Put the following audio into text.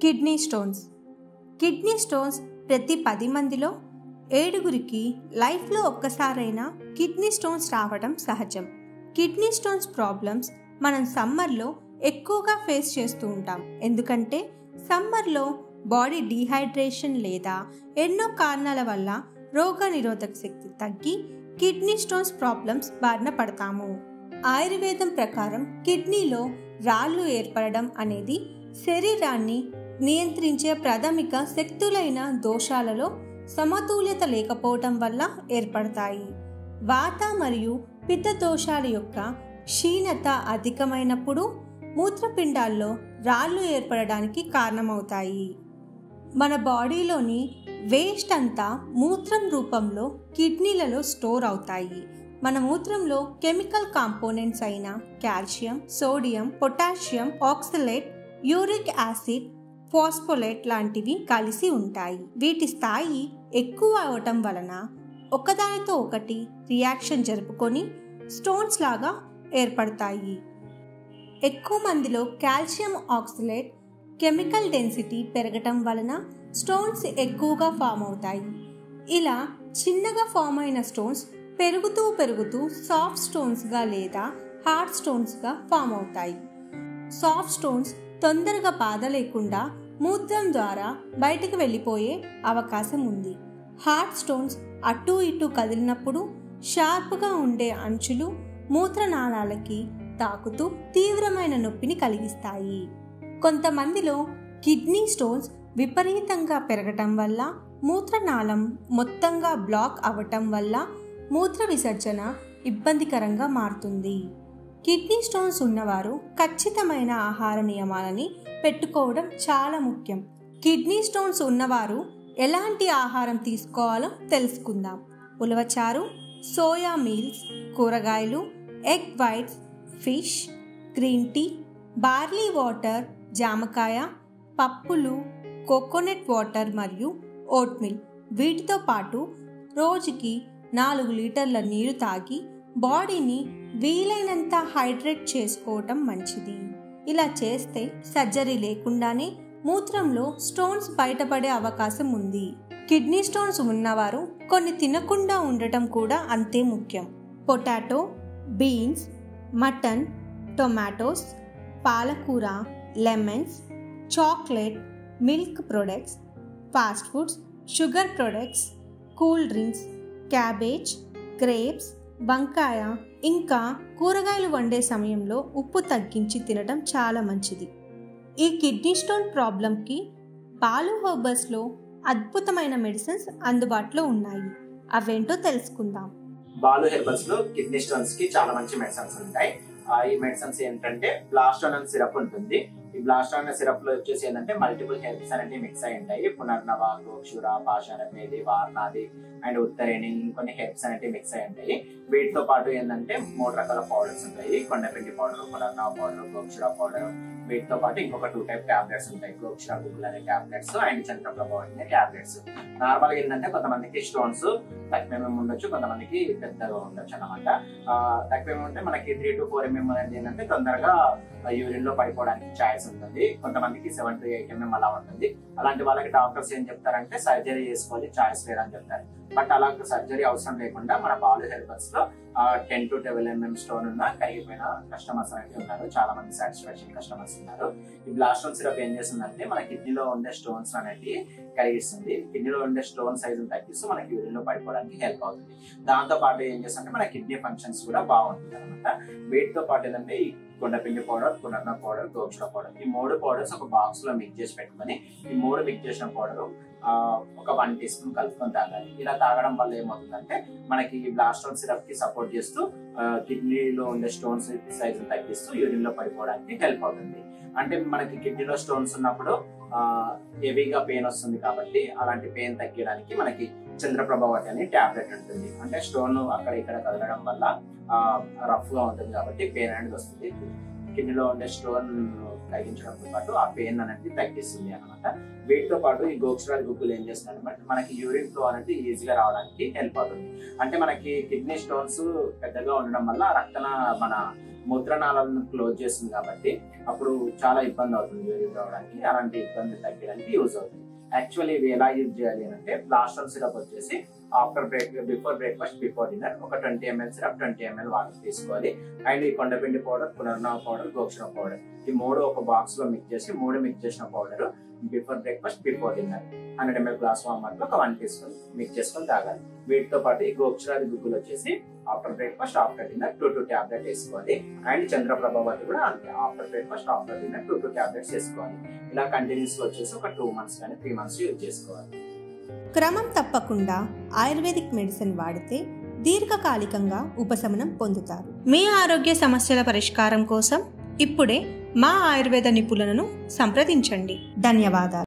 Kidney stones. Kidney stones ప్రతి 10 మందిలో 7గురికి లైఫ్లో ఒక్కసారైనా కిడ్నీ స్టోన్స్ రావడం సహజం. కిడ్నీ స్టోన్స్ ప్రాబ్లమ్స్ మనం సమ్మర్లో ఎక్కువగా ఫేస్ చేస్తూ ఉంటాం. ఎందుకంటే సమ్మర్లో బాడీ డీహైడ్రేషన్ లేదా ఎన్నో కారణాల వల్ల రోగనిరోధక శక్తి తగ్గి కిడ్నీ స్టోన్స్ ప్రాబ్లమ్స్ బారిన పడతాము. ఆయుర్వేదం ప్రకారం కిడ్నీలో రాళ్ళు ఏర్పడడం అనేది శరీరాన్ని నియంత్రించే ప్రాథమిక శక్తులైన దోషాలలో సమతుల్యత లేకపోవటం వల్ల ఏర్పడతాయి. వాత మరియు పిత్త దోషాల యొక్క క్షీణత అధికమైనప్పుడు మూత్రపిండాల్లో రాళ్ళు ఏర్పడడానికి కారణమవుతాయి. మన బాడీలోని వేస్ట్ అంతా మూత్రం రూపంలో కిడ్నీలలో స్టోర్ అవుతాయి. మన మూత్రంలో కెమికల్ కాంపోనెంట్స్ అయిన calcium, sodium, potassium, oxalate, uric acid, phosphate లాంటివి కలిసి ఉంటాయి. వీటి స్థాయి ఎక్కువ అవటం వలన ఒకదానితో ఒకటి రియాక్షన్ జరుపుకొని స్టోన్స్ లాగా ఏర్పడతాయి. ఎక్కువ మందిలో కాల్షియం ఆక్సలేట్ కెమికల్ డెన్సిటీ పెరగటం వలన స్టోన్స్ ఎక్కువగా ఫామ్ అవుతాయి. ఇలా చిన్నగా ఫామ్ అయిన స్టోన్స్ పెరుగుతూ సాఫ్ట్ స్టోన్స్గా లేదా హార్డ్ స్టోన్స్గా ఫామ్ అవుతాయి. సాఫ్ట్ స్టోన్స్ తొందరగా బాధ లేకుండా మూత్రం ద్వారా బయటకు వెళ్ళిపోయే అవకాశం ఉంది. హార్డ్ స్టోన్స్ అటు ఇటు కదిలినప్పుడు షార్ప్గా ఉండే అంచులు మూత్రనాళాలకి తాకుతూ తీవ్రమైన నొప్పిని కలిగిస్తాయి. కొంతమందిలో కిడ్నీ స్టోన్స్ విపరీతంగా పెరగటం వల్ల మూత్రనాళం మొత్తంగా బ్లాక్ అవ్వటం వల్ల మూత్ర విసర్జన ఇబ్బందికరంగా మారుతుంది. కిడ్నీ స్టోన్స్ ఉన్నవారు ఖచ్చితమైన ఆహార నియమాలని పెట్టుకోవడం చాలా ముఖ్యం. కిడ్నీ స్టోన్స్ ఉన్నవారు ఎలాంటి ఆహారం తీసుకోవాలో తెలుసుకుందాం. ఉలవచారు, సోయా మీల్స్, కూరగాయలు, egg whites, fish, green tea, barley water, జామకాయ, పప్పులు, కోకోనట్ వాటర్ మరియు ఓట్ మిల్. వీటితో పాటు రోజుకి 4 లీటర్ల నీరు తాగి బాడీని వీలైనంత హైడ్రేట్ చేసుకోవటం మంచిది. ఇలా చేస్తే సర్జరీ లేకుండానే మూత్రంలో స్టోన్స్ బయటపడే అవకాశం ఉంది. కిడ్నీ స్టోన్స్ ఉన్నవారు కొన్ని తినకుండా ఉండటం కూడా అంతే ముఖ్యం. పొటాటో, బీన్స్, మటన్, టొమాటోస్, పాలకూర, lemons, chocolate, milk products, fast foods, sugar products, cool drinks, cabbage, grapes, వంకాయ ఇంకా కూరగాయలు వండే సమయంలో ఉప్పు తగ్గించి తినడం చాలా మంచిది. ఈ కిడ్నీ స్టోన్ ప్రాబ్లంకి బాలు హెర్బల్స్లో అద్భుతమైన మెడిసిన్స్ అందుబాటులో ఉన్నాయి. అవేంటో తెలుసుకుందాం. బాలు హెర్బల్స్ లో కిడ్నీ స్టోన్స్ కి చాలా మంచి మెడిసిన్స్ ఉంటాయి. ఈ మెడిసిన్స్ ఏంటంటే బ్లాస్టోనన్ సిరప్ ఉంటుంది. ఈ బ్లాస్టోనన్ సిరప్ లో వచ్చేసి ఏంటంటే మల్టిపుల్ హెర్బ్స్ అనేవి మిక్స్ అయి ఉంటాయి. పునర్నవ, గోక్షుర, పాషాణమేది, వార్నాది అండ్ ఉత్తరేణి కొన్ని హెర్బ్స్ అనేవి మిక్స్ అయి ఉంటాయి. వీటితో పాటు ఏంటంటే 3 రకాల పౌడర్స్ ఉంటాయి. కొండపిండి పౌడర్, పునర్నవ పౌడర్, గోక్షుర పౌడర్. వీటితో పాటు ఇంకొక 2 టైప్ టాబ్లెట్స్ ఉంటాయి. గోక్షుర గుగ్గులు అనే టాబ్లెట్స్ అండ్ చంద్రప్రభ అనే టాబ్లెట్స్. నార్మల్ గా ఏంటంటే కొంతమందికి స్టోన్స్ తక్కువ ఉండొచ్చు, కొంతమందికి పెద్దగా ఉండొచ్చు అనమాట. తక్కువ ఉంటే మనకి 3 to 4 mm అనేది ఏంటంటే తొందరగా యూరిన్ లో పడిపోవడానికి ఛాయిస్ ఉంటుంది. కొంతమందికి 7 to 8 mm అలా ఉంటుంది. అలాంటి వాళ్ళకి డాక్టర్స్ ఏం చెప్తారంటే సర్జరీ చేసుకోవాలి, ఛాయిస్ లేదని చెప్తారు. బట్ అలా సర్జరీ అవసరం లేకుండా మన బాలు హెర్బల్స్ లో 10 to 12 mm స్టోన్ ఉన్న కరిగిపోయిన కస్టమర్స్ అనేది ఉన్నారు. చాలా మంది సాటిస్ఫాక్షన్ కస్టమర్స్ ఉన్నారు. ఈ బ్లాస్టోన్ సిరప్ ఏం చేస్తుందంటే మన కిడ్నీలో ఉండే స్టోన్స్ అనేవి కరిగిస్తుంది. కిడ్నీలో ఉండే స్టోన్ సైజును తగ్గిస్తూ మనకి యూరిన్ లో పడిపోవడానికి హెల్ప్ అవుతుంది. దాంతో పాటు ఏం చేస్తుంటే మన కిడ్నీ ఫంక్షన్స్ కూడా బాగుంటుంది అనమాట. వీటితో పాటు ఏంటంటే ఈ కొండపిండి పౌడర్, పునర్నవ పౌడర్, గోక్షుర పౌడర్, ఈ 3 పౌడర్స్ ఒక బాక్స్ లో మిక్స్ చేసి పెట్టుకొని ఈ 3 మిక్స్ చేసిన పౌడర్ ఒక 1 టీ స్పూన్ కలుపుకొని తాగాలి. ఇలా తాగడం వల్ల ఏమవుతుందంటే మనకి బ్లాస్టోన్ సిరప్ కి సపోర్ట్ చేస్తూ కిడ్నీలో ఉండే స్టోన్స్ సైజును తగ్గిస్తూ యూరిన్ లో పడిపోవడానికి హెల్ప్ అవుతుంది. అంటే మనకి కిడ్నీలో స్టోన్స్ ఉన్నప్పుడు హెవీగా పెయిన్ వస్తుంది కాబట్టి అలాంటి పెయిన్ తగ్గడానికి మనకి చంద్రప్రభ అనే టాబ్లెట్ ఉంటుంది. అంటే స్టోన్ అక్కడ ఇక్కడ కదలడం వల్ల రఫ్ గా ఉంటుంది కాబట్టి పెయిన్ అనేది వస్తుంది. కిడ్నీలో ఉండే స్టోన్ తగ్గించడంతో పాటు ఆ పెయిన్ అనేది తగ్గిస్తుంది అనమాట. వీటితో పాటు ఈ గోక్షరాది గుగ్గులు ఏం చేస్తుంది అంటే మనకి యూరిన్ ఫ్లో అనేది ఈజీగా రావడానికి హెల్ప్ అవుతుంది. అంటే మనకి కిడ్నీ స్టోన్స్ పెద్దగా ఉండడం వల్ల రక్తన మన మూత్రనాళాలను క్లోజ్ చేస్తుంది కాబట్టి అప్పుడు చాలా ఇబ్బంది అవుతుంది యూరిన్ రావడానికి. అలాంటి ఇబ్బంది తగ్గడానికి యూజ్ అవుతుంది. యాక్చువల్లీ ఇవి ఎలా యూజ్ చేయాలి అంటే బ్లాస్టోన్ సిరప్ వచ్చేసి బిఫోర్ బ్రేక్ఫాస్ట్ బిఫోర్ డిన్నర్ ఒక 20 ml సిరప్ 20 ml వాటర్ తీసుకోవాలి. అండ్ ఈ కొండపిండి పౌడర్, పునర్నవ పౌడర్, గోక్షర పౌడర్ ఈ 3 ఒక బాక్స్ లో మిక్స్ చేసి 3 మిక్స్ చేసిన powder before breakfast before dinner 100 ml glass water లో ఒక 1 teaspoon మిక్స్ చేసుకొని తాగాలి. వీటితో పాటు ఈ గోక్షరాది గుగ్గులు వచ్చేసి after breakfast after dinner 2 tablet వేసుకోవాలి. అండ్ చంద్రప్రభావతి కూడా అంతే, after breakfast after dinner 2 tablets వేసుకోవాలి. ఇలా కంటిన్యూస్ వచ్చేసి ఒక 2 months కానీ 3 months యూజ్ చేసుకోవాలి. క్రమం తప్పకుండా ఆయుర్వేదిక్ మెడిసిన్ వాడితే దీర్ఘకాలికంగా ఉపశమనం పొందుతారు. మీ ఆరోగ్య సమస్యల పరిష్కారం కోసం ఇప్పుడే మా ఆయుర్వేద నిపుణులను సంప్రదించండి. ధన్యవాదాలు.